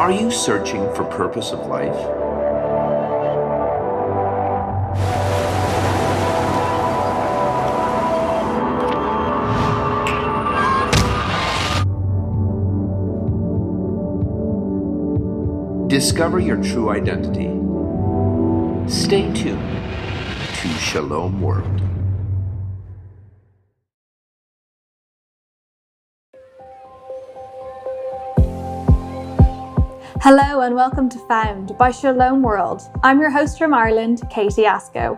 Are you searching for purpose of life? Discover your true identity. Stay tuned to Shalom World. Hello and welcome to Found by Shalom World. I'm your host from Ireland, Katie Ascough.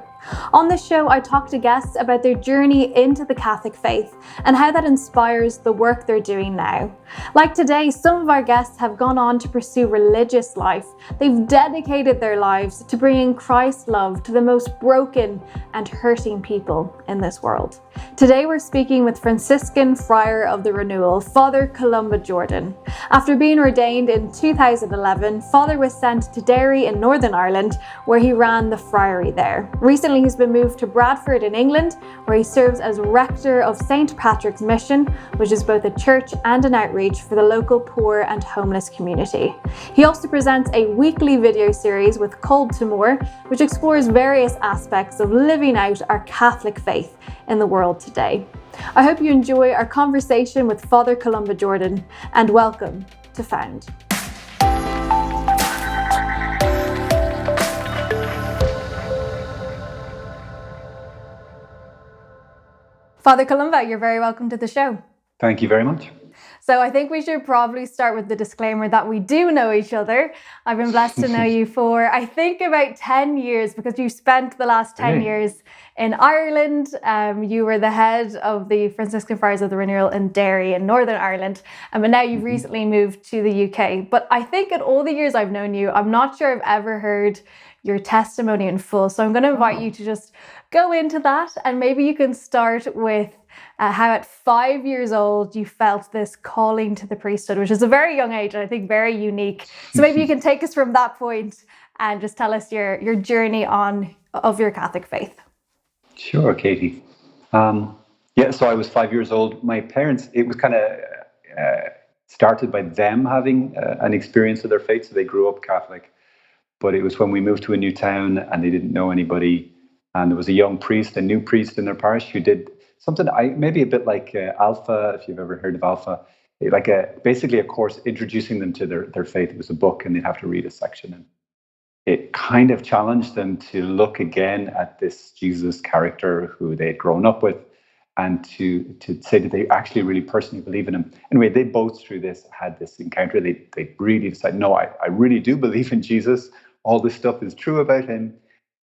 On this show, I talk to guests about their journey into the Catholic faith and how that inspires the work they're doing now. Like today, some of our guests have gone on to pursue religious life. They've dedicated their lives to bringing Christ's love to the most broken and hurting people in this world. Today, we're speaking with Franciscan friar of the Renewal, Father Columba Jordan. After being ordained in 2011, Father was sent to Derry in Northern Ireland, where he ran the friary there. Recently, he's been moved to Bradford in England, where he serves as rector of St. Patrick's Mission, which is both a church and an outreach for the local poor and homeless community. He also presents a weekly video series with Called to More, which explores various aspects of living out our Catholic faith in the world today. I hope you enjoy our conversation with Father Columba Jordan, and welcome to Found. Father Columba, you're very welcome to the show. Thank you very much. So I think we should probably start with the disclaimer that we do know each other. I've been blessed to know you for, I think, about 10 years, because you spent the last 10 years in Ireland. You were the head of the Franciscan Friars of the Renewal in Derry in Northern Ireland. But now you've recently moved to the UK. But I think in all the years I've known you, I'm not sure I've ever heard your testimony in full. So I'm going to invite you to just go into that, and maybe you can start with how at 5 years old you felt this calling to the priesthood, which is a very young age and I think very unique. So maybe you can take us from that point and just tell us your journey of your Catholic faith. Sure, Katie. So I was 5 years old. My parents, it was kind of started by them having an experience of their faith. So they grew up Catholic, but it was when we moved to a new town and they didn't know anybody. And there was a young priest, a new priest in their parish, who did something maybe a bit like Alpha, if you've ever heard of Alpha, basically a course introducing them to their faith. It was a book and they'd have to read a section. And it kind of challenged them to look again at this Jesus character who they'd grown up with, and to say that they actually really personally believe in him. Anyway, they both through this had this encounter. They really decided, no, I really do believe in Jesus. All this stuff is true about him.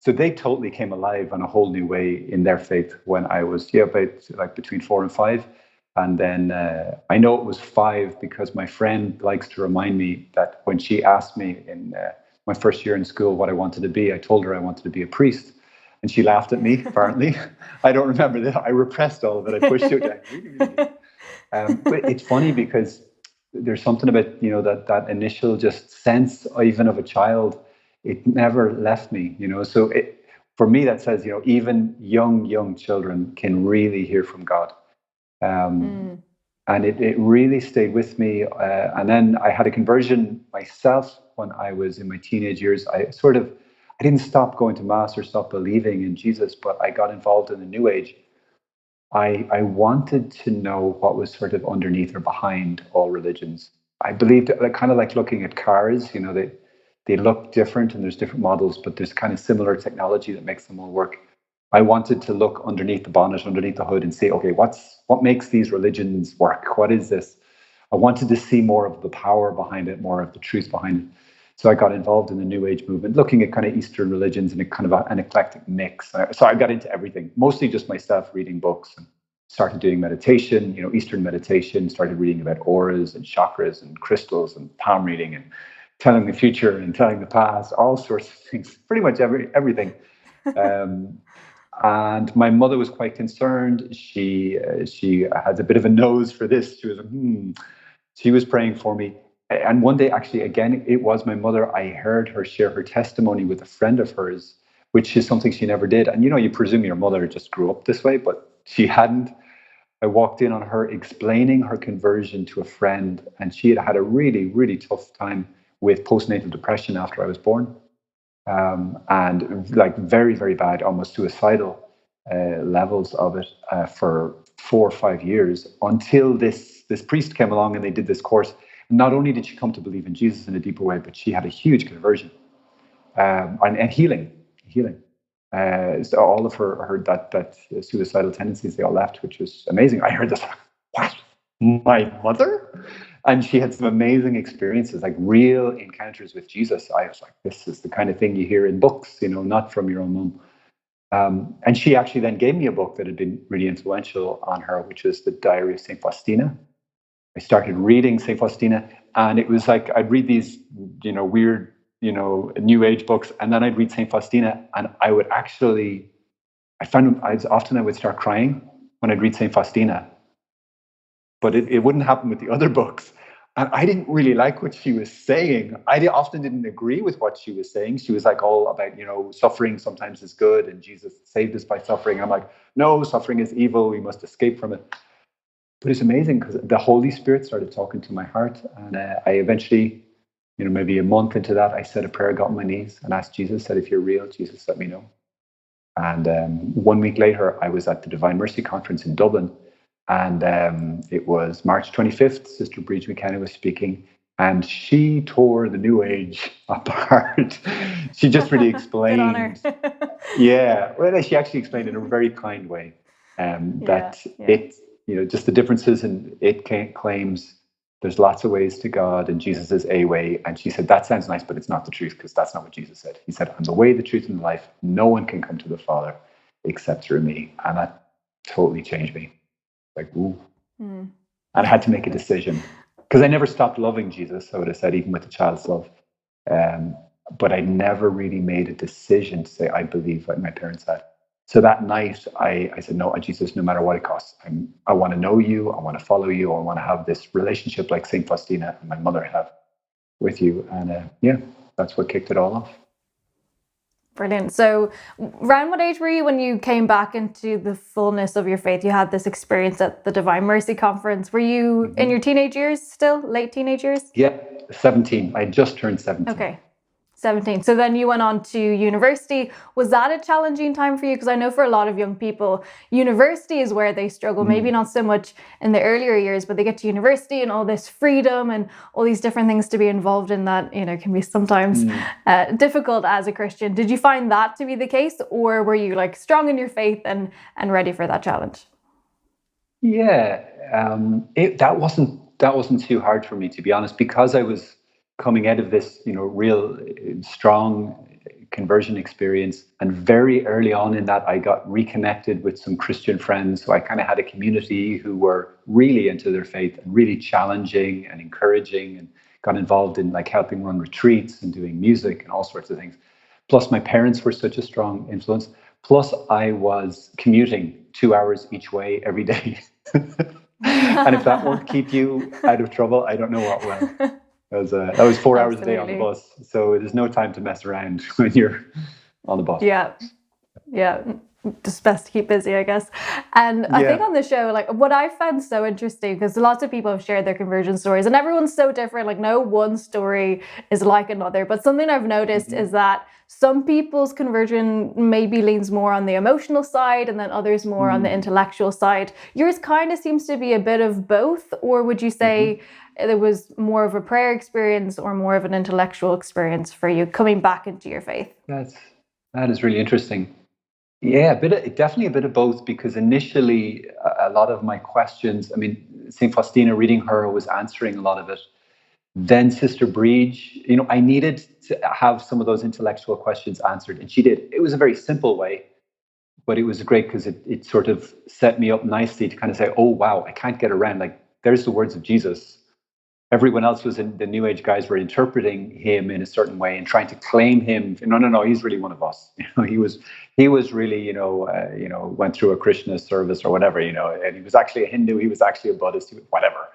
So they totally came alive in a whole new way in their faith when I was about between 4 and 5. And then I know it was 5 because my friend likes to remind me that when she asked me in my first year in school what I wanted to be, I told her I wanted to be a priest. And she laughed at me, apparently. I don't remember that. I repressed all of it. I pushed it down. But it's funny because there's something about, that initial just sense even of a child. It never left me, So for me, that says, even young children can really hear from God. And it really stayed with me. And then I had a conversion myself when I was in my teenage years. I didn't stop going to Mass or stop believing in Jesus, but I got involved in the New Age. I wanted to know what was sort of underneath or behind all religions. I believed, kind of like looking at cars, they look different and there's different models, but there's kind of similar technology that makes them all work. I wanted to look underneath the bonnet, underneath the hood, and say, okay, what makes these religions work? What is this? I wanted to see more of the power behind it, more of the truth behind it. So I got involved in the New Age movement, looking at kind of Eastern religions and a kind of an eclectic mix. So I got into everything, mostly just myself reading books, and started doing meditation, Eastern meditation, started reading about auras and chakras and crystals and palm reading and telling the future and telling the past, all sorts of things, pretty much everything. And my mother was quite concerned. She has a bit of a nose for this. She was like, She was praying for me. And one day, actually, again, it was my mother. I heard her share her testimony with a friend of hers, which is something she never did. And, you presume your mother just grew up this way, but she hadn't. I walked in on her explaining her conversion to a friend, and she had had a really, really tough time with postnatal depression after I was born. And like very, very bad, almost suicidal levels of it for 4 or 5 years, until this priest came along and they did this course. Not only did she come to believe in Jesus in a deeper way, but she had a huge conversion and healing. So all of her that suicidal tendencies, they all left, which was amazing. I heard this, what? My mother? And she had some amazing experiences, like real encounters with Jesus. I was like, this is the kind of thing you hear in books, not from your own mum. And she actually then gave me a book that had been really influential on her, which is The Diary of St. Faustina. I started reading St. Faustina, and it was like I'd read these, weird, New Age books, and then I'd read St. Faustina, and I would actually, I would start crying when I'd read St. Faustina. But it wouldn't happen with the other books. And I didn't really like what she was saying. I often didn't agree with what she was saying. She was like all about, suffering sometimes is good, and Jesus saved us by suffering. I'm like, no, suffering is evil. We must escape from it. But it's amazing because the Holy Spirit started talking to my heart. And I eventually, maybe a month into that, I said a prayer, got on my knees and asked Jesus, said, if you're real, Jesus, let me know. And 1 week later, I was at the Divine Mercy Conference in Dublin. And it was March 25th, Sister Bridge McKenna was speaking, and she tore the New Age apart. She just really explained. Yeah, well, she actually explained in a very kind way that it, just the differences, and it claims there's lots of ways to God, and Jesus is a way. And she said, that sounds nice, but it's not the truth, because that's not what Jesus said. He said, I'm the way, the truth, and the life. No one can come to the Father except through me. And that totally changed me. Like, ooh. And I had to make a decision, because I never stopped loving Jesus, I would have said, even with a child's love. But I never really made a decision to say, I believe like my parents had. So that night, I said, no, Jesus, no matter what it costs. I want to know you. I want to follow you. I want to have this relationship like St. Faustina and my mother have with you. And that's what kicked it all off. Brilliant. So around what age were you when you came back into the fullness of your faith? You had this experience at the Divine Mercy Conference. Were you in your teenage years still? Late teenage years? Yeah, 17. I just turned 17. Okay. 17. So then you went on to university. Was that a challenging time for you? Because I know for a lot of young people, university is where they struggle. Maybe not so much in the earlier years, but they get to university and all this freedom and all these different things to be involved in that, can be sometimes difficult as a Christian. Did you find that to be the case, or were you like strong in your faith and ready for that challenge? Yeah, that wasn't too hard for me, to be honest, because I was coming out of this, real strong conversion experience. And very early on in that, I got reconnected with some Christian friends. So I kind of had a community who were really into their faith and really challenging and encouraging, and got involved in like helping run retreats and doing music and all sorts of things. Plus my parents were such a strong influence. Plus I was commuting 2 hours each way every day. And if that won't keep you out of trouble, I don't know what will. That was 4 hours a day on the bus. So there's no time to mess around when you're on the bus. Yeah. Just best to keep busy, I guess. And I think on the show, like what I found so interesting, because lots of people have shared their conversion stories and everyone's so different. Like no one story is like another. But something I've noticed is that some people's conversion maybe leans more on the emotional side and then others more on the intellectual side. Yours kind of seems to be a bit of both. Or would you say there was more of a prayer experience or more of an intellectual experience for you coming back into your faith? That is really interesting. Yeah, definitely a bit of both, because initially a lot of my questions, St. Faustina, reading her, was answering a lot of it. Then Sister Bridge, I needed to have some of those intellectual questions answered, and she did. It was a very simple way, but it was great because it sort of set me up nicely to kind of say, oh, wow, I can't get around. Like, there's the words of Jesus. Everyone else was in the New Age guys were interpreting him in a certain way and trying to claim him. No, he's really one of us. He was really, went through a Krishna service or whatever, and he was actually a Hindu. He was actually a Buddhist, whatever.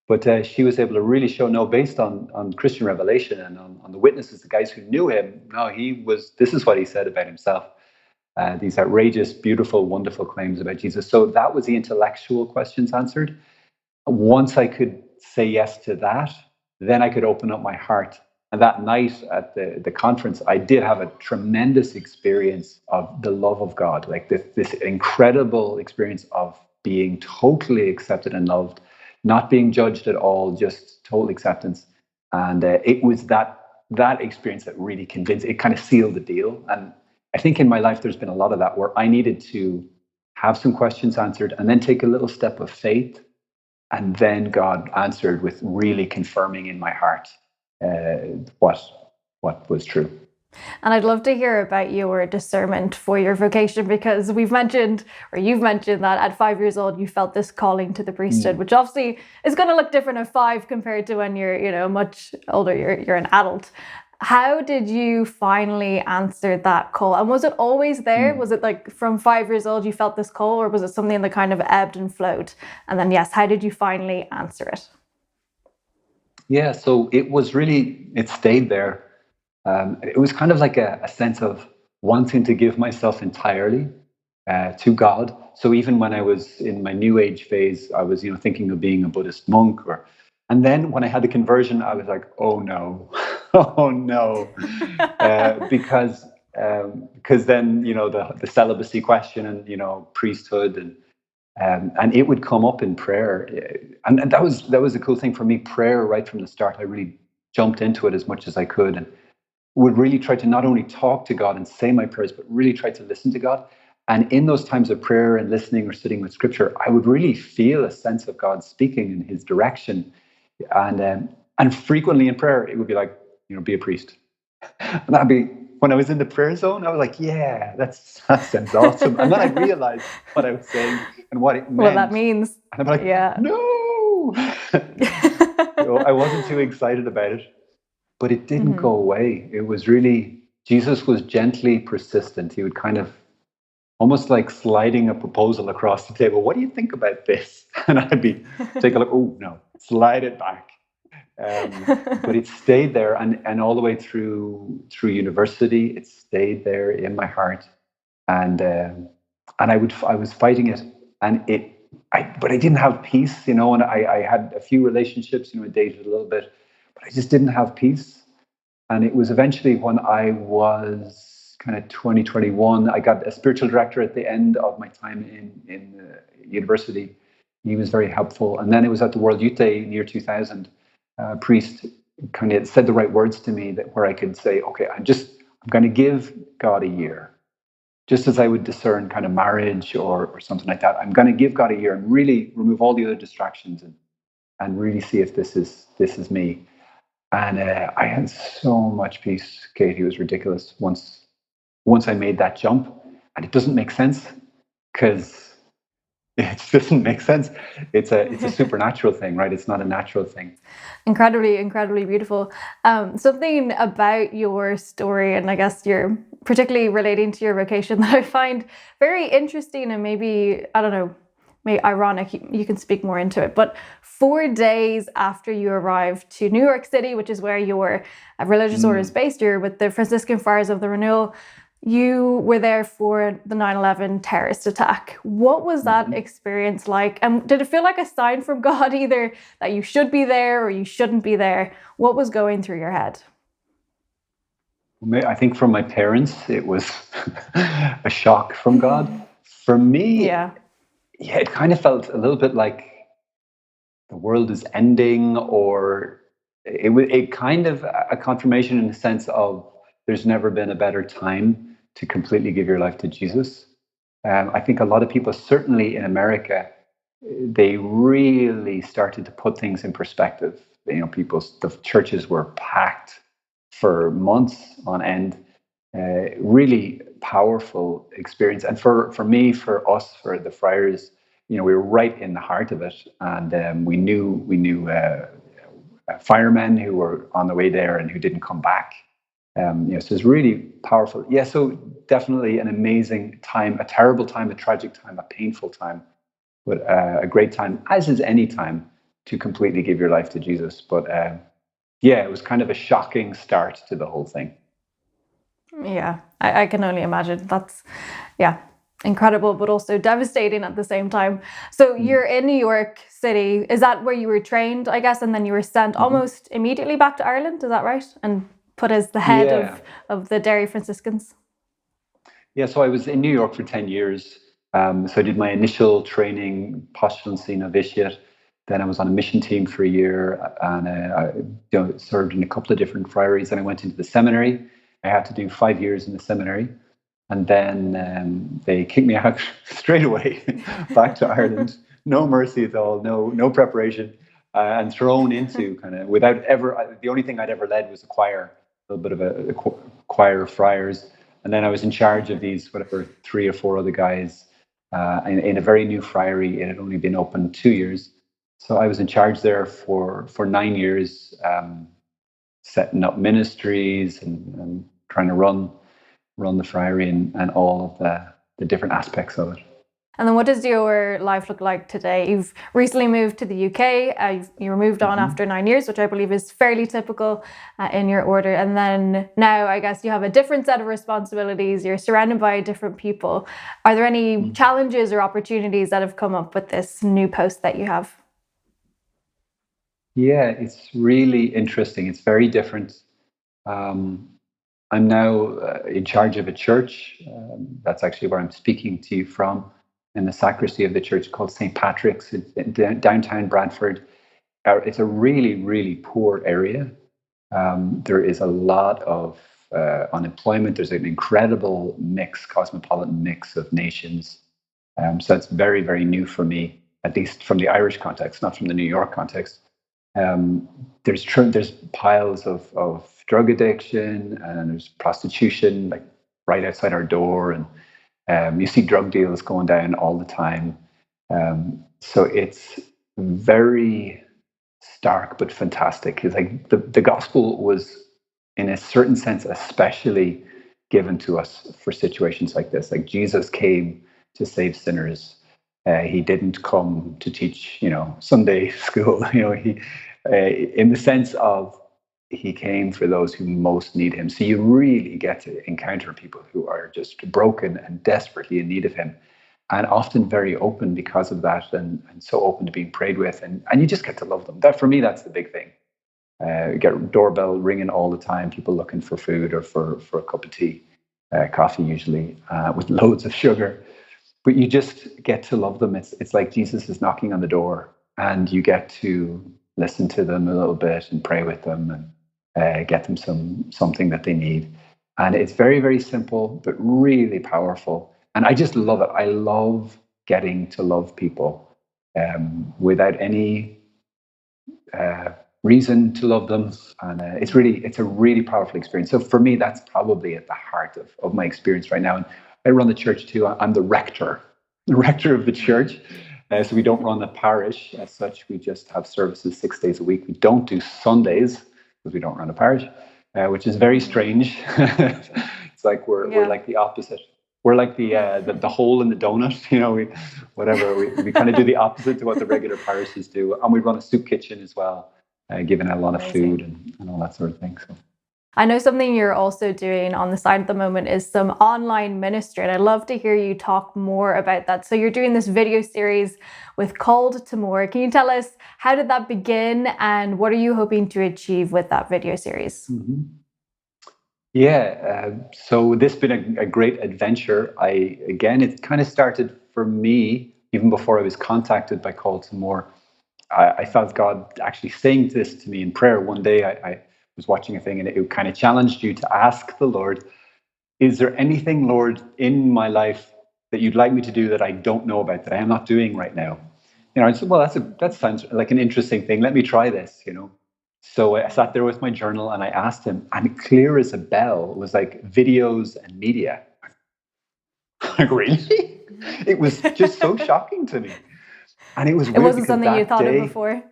But she was able to really show, based on Christian revelation and on the witnesses, the guys who knew him, this is what he said about himself. These outrageous, beautiful, wonderful claims about Jesus. So that was the intellectual questions answered. Once I could say yes to that, then I could open up my heart And that night at the conference, I did have a tremendous experience of the love of God, like this incredible experience of being totally accepted and loved, not being judged at all, just total acceptance. And it was that experience that really convinced, it kind of sealed the deal. And I think in my life, there's been a lot of that where I needed to have some questions answered and then take a little step of faith. And then God answered with really confirming in my heart what was true. And I'd love to hear about your discernment for your vocation, because you've mentioned that at 5 years old, you felt this calling to the priesthood, which obviously is going to look different at 5 compared to when you're, much older, you're an adult. How did you finally answer that call? And was it always there? Was it like from 5 years old, you felt this call, or was it something that kind of ebbed and flowed? And then, yes, how did you finally answer it? Yeah, so it stayed there. It was kind of like a sense of wanting to give myself entirely to God. So even when I was in my New Age phase, I was, thinking of being a Buddhist monk, and then when I had the conversion, I was like, oh no, oh no, because then the celibacy question and priesthood and it would come up in prayer, and that was a cool thing for me. Prayer right from the start, I really jumped into it as much as I could, and would really try to not only talk to God and say my prayers, but really try to listen to God. And in those times of prayer and listening or sitting with Scripture, I would really feel a sense of God speaking in His direction, and frequently in prayer, it would be like, be a priest, and that'd be. When I was in the prayer zone, I was like, yeah, that sounds awesome. And then I realized what I was saying and what it meant. What that means. And I'm like, no. I wasn't too excited about it, but it didn't go away. It was really, Jesus was gently persistent. He would kind of almost like sliding a proposal across the table. What do you think about this? And I'd take a look, oh, no, slide it back. But it stayed there, and all the way through university, it stayed there in my heart, and I was fighting it, but I didn't have peace, and I had a few relationships, I dated a little bit, but I just didn't have peace, and it was eventually when I was kind of 2021, I got a spiritual director at the end of my time in university. He was very helpful, and then it was at the World Youth Day in year 2000. Priest kind of said the right words to me where I could say, okay, I'm going to give God a year, just as I would discern kind of marriage or something like that. I'm going to give God a year and really remove all the other distractions and really see if this is me. And I had so much peace, Katie. It was ridiculous once I made that jump, and it doesn't make sense because. It doesn't make sense. It's a supernatural thing, right? It's not a natural thing. Incredibly, incredibly beautiful. Something about your story, and I guess you're particularly relating to your vocation, that I find very interesting and maybe, I don't know, maybe ironic. You can speak more into it. But 4 days after you arrived to New York City, which is where your religious order is based, you're with the Franciscan Friars of the Renewal. You were there for the 9/11 terrorist attack. What was that experience like? And did it feel like a sign from God, either that you should be there or you shouldn't be there? What was going through your head? I think from my parents, it was a shock from God. For me, it kind of felt a little bit like the world is ending, or it kind of a confirmation in the sense of there's never been a better time to completely give your life to Jesus. I think a lot of people, certainly in America, they really started to put things in perspective. The churches were packed for months on end. Really powerful experience. And for me, for us, for the friars, we were right in the heart of it, and we knew firemen who were on the way there and who didn't come back. So it's really powerful. Yeah, so definitely an amazing time, a terrible time, a tragic time, a painful time, but a great time, as is any time, to completely give your life to Jesus. But it was kind of a shocking start to the whole thing. Yeah, I can only imagine. Incredible, but also devastating at the same time. So you're in New York City. Is that where you were trained, I guess? And then you were sent almost immediately back to Ireland. Is that right? And put as the head of the Derry Franciscans. Yeah, so I was in New York for 10 years. So I did my initial training, postulancy, novitiate. Then I was on a mission team for a year, and I served in a couple of different friaries. And I went into the seminary. I had to do 5 years in the seminary. And then they kicked me out straight away back to Ireland. No mercy at all, no preparation, and thrown into kind of without ever. The only thing I'd ever led was a choir, a little bit of a choir of friars. And then I was in charge of these, 3 or 4 other guys in a very new friary. It had only been open 2 years. So I was in charge there for 9 years, setting up ministries and trying to run the friary and all of the different aspects of it. And then what does your life look like today? You've recently moved to the UK. You were moved on after 9 years, which I believe is fairly typical in your order. And then now I guess you have a different set of responsibilities. You're surrounded by different people. Are there any challenges or opportunities that have come up with this new post that you have? Yeah, it's really interesting. It's very different. I'm now in charge of a church. That's actually where I'm speaking to you from, in the sacristy of the church called St. Patrick's in downtown Bradford. It's a really, really poor area. There is a lot of unemployment. There's an incredible cosmopolitan mix of nations. So it's very, very new for me, at least from the Irish context, not from the New York context. There's piles of drug addiction, and there's prostitution like right outside our door, and you see drug deals going down all the time. So it's very stark but fantastic. It's like the gospel was, in a certain sense, especially given to us for situations like this. Like Jesus came to save sinners. He didn't come to teach, Sunday school. He, in the sense of, he came for those who most need him. So you really get to encounter people who are just broken and desperately in need of him, and often very open because of that, and so open to being prayed with, and you just get to love them. That, for me, that's the big thing. You get doorbell ringing all the time, people looking for food or for a cup of tea, coffee usually, with loads of sugar. But you just get to love them. It's like Jesus is knocking on the door, and you get to listen to them a little bit and pray with them and get them something that they need. And it's very, very simple, but really powerful. And I just love it. I love getting to love people without any reason to love them. And it's a really powerful experience. So for me, that's probably at the heart of my experience right now. And I run the church too. I'm the rector of the church. So we don't run a parish as such. We just have services 6 days a week. We don't do Sundays because we don't run a parish, which is very strange. It's like we're like the opposite. We're like the hole in the donut. We kind of do the opposite to what the regular parishes do. And we run a soup kitchen as well, giving out a lot of food and all that sort of thing. So. I know something you're also doing on the side at the moment is some online ministry, and I'd love to hear you talk more about that. So you're doing this video series with Called to More. Can you tell us, how did that begin, and what are you hoping to achieve with that video series? Mm-hmm. Yeah, so this has been a great adventure. It kind of started for me even before I was contacted by Called to More. I felt God actually saying this to me in prayer. One day I was watching a thing, and it kind of challenged you to ask the Lord, is there anything, Lord, in my life that you'd like me to do that I don't know about, that I am not doing right now? I said, well, that sounds like an interesting thing. Let me try this, So I sat there with my journal and I asked him, and clear as a bell, it was like videos and media. Like, really? It was just so shocking to me. And it was weird. It wasn't something you thought of before?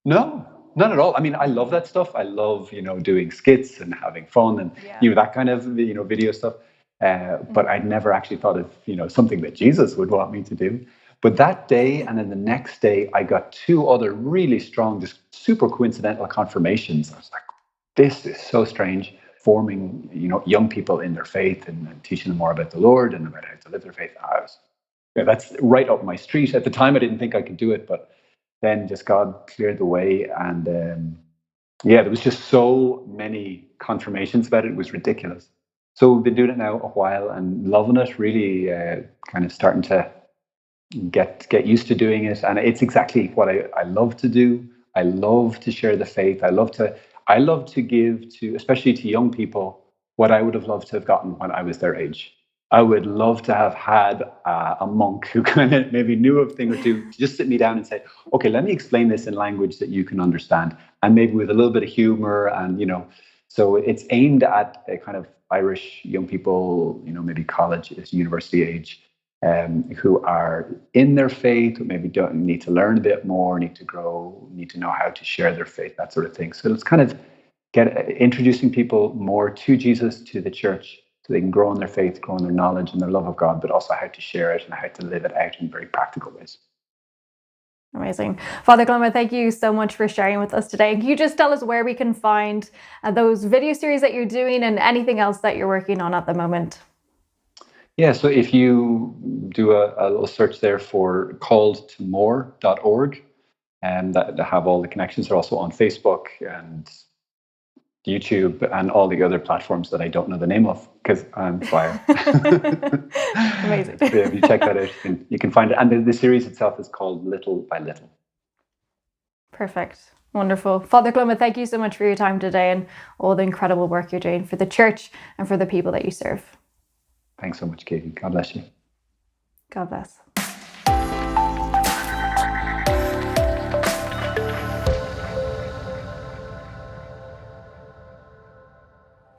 No, not at all. I mean, I love that stuff. I love, doing skits and having fun and, that kind of, video stuff. But I'd never actually thought of, something that Jesus would want me to do. But that day, and then the next day, I got 2 other really strong, just super coincidental confirmations. I was like, this is so strange. forming, young people in their faith and teaching them more about the Lord and about how to live their faith. That's right up my street. At the time, I didn't think I could do it, but then just God cleared the way. And there was just so many confirmations about it. It was ridiculous. So we've been doing it now a while and loving it, really kind of starting to get used to doing it. And it's exactly what I love to do. I love to share the faith. I love to give to, especially to young people, what I would have loved to have gotten when I was their age. I would love to have had a monk who kind of maybe knew a thing or two to just sit me down and say, okay, let me explain this in language that you can understand, and maybe with a little bit of humor. And, so it's aimed at a kind of Irish young people, maybe college, university age, who are in their faith, who maybe don't need to learn a bit more, need to grow, need to know how to share their faith, that sort of thing. So it's kind of introducing people more to Jesus, to the church, so they can grow in their faith, grow in their knowledge and their love of God, but also how to share it and how to live it out in very practical ways. Amazing. Father Columba, thank you so much for sharing with us today. Can you just tell us where we can find those video series that you're doing and anything else that you're working on at the moment? Yeah, so if you do a little search there for calledtomore.org, and that have all the connections. They're also on Facebook and YouTube and all the other platforms that I don't know the name of because I'm friar. Amazing. So if you check that out, you can find it. And the series itself is called Little by Little. Perfect. Wonderful. Father Columba, thank you so much for your time today and all the incredible work you're doing for the church and for the people that you serve. Thanks so much, Katie. God bless you. God bless.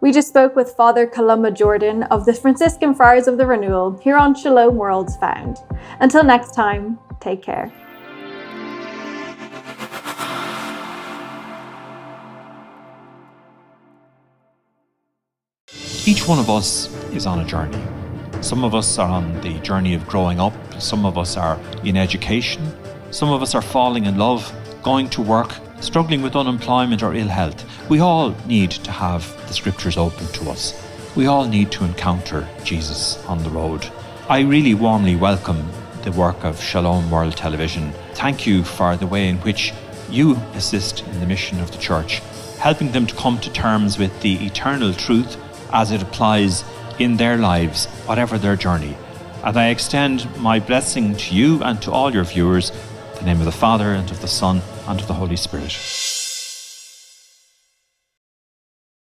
We just spoke with Father Columba Jordan of the Franciscan Friars of the Renewal here on Shalom Worlds Found. Until next time, take care. Each one of us is on a journey. Some of us are on the journey of growing up. Some of us are in education. Some of us are falling in love, going to work, struggling with unemployment or ill health. We all need to have the scriptures open to us. We all need to encounter Jesus on the road. I really warmly welcome the work of Shalom World Television. Thank you for the way in which you assist in the mission of the church, helping them to come to terms with the eternal truth as it applies in their lives, whatever their journey. And I extend my blessing to you and to all your viewers, in the name of the Father, and of the Son, and of the Holy Spirit.